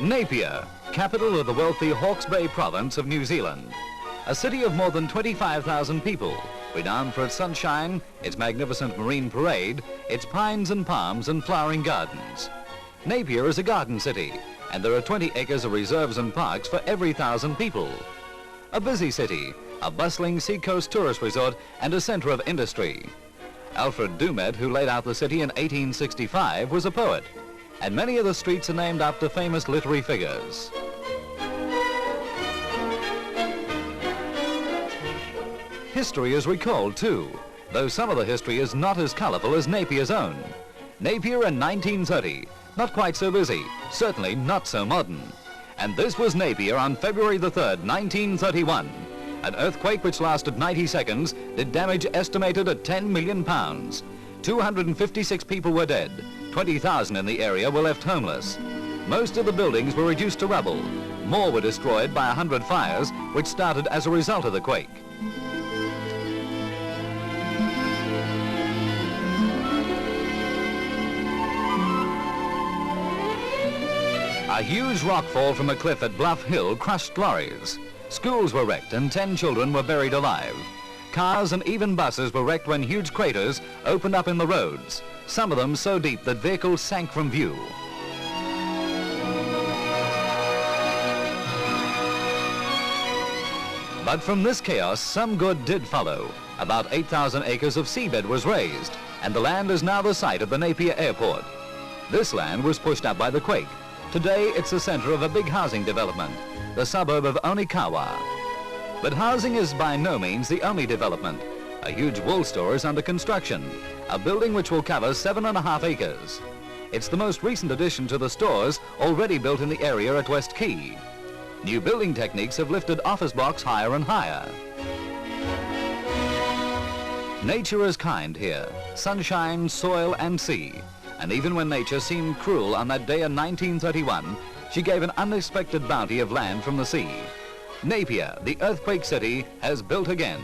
Napier, capital of the wealthy Hawke's Bay province of New Zealand. A city of more than 25,000 people, renowned for its sunshine, its magnificent marine parade, its pines and palms and flowering gardens. Napier is a garden city, and there are 20 acres of reserves and parks for every 1,000 people. A busy city, a bustling seacoast tourist resort and a centre of industry. Alfred Dumet, who laid out the city in 1865, was a poet, and many of the streets are named after famous literary figures. History is recalled too, though some of the history is not as colourful as Napier's own. Napier in 1930, not quite so busy, certainly not so modern. And this was Napier on February the 3rd, 1931. An earthquake which lasted 90 seconds did damage estimated at £10 million. 256 people were dead. 20,000 in the area were left homeless. Most of the buildings were reduced to rubble. More were destroyed by 100 fires, which started as a result of the quake. A huge rockfall from a cliff at Bluff Hill crushed lorries. Schools were wrecked and 10 children were buried alive. Cars and even buses were wrecked when huge craters opened up in the roads, some of them so deep that vehicles sank from view. But from this chaos, some good did follow. About 8,000 acres of seabed was raised, and the land is now the site of the Napier Airport. This land was pushed up by the quake. Today, it's the centre of a big housing development, the suburb of Onikawa. But housing is by no means the only development. A huge wool store is under construction, a building which will cover 7.5 acres. It's the most recent addition to the stores already built in the area at West Quay. New building techniques have lifted office blocks higher and higher. Nature is kind here, sunshine, soil and sea. And even when nature seemed cruel on that day in 1931, she gave an unexpected bounty of land from the sea. Napier, the earthquake city, has built again.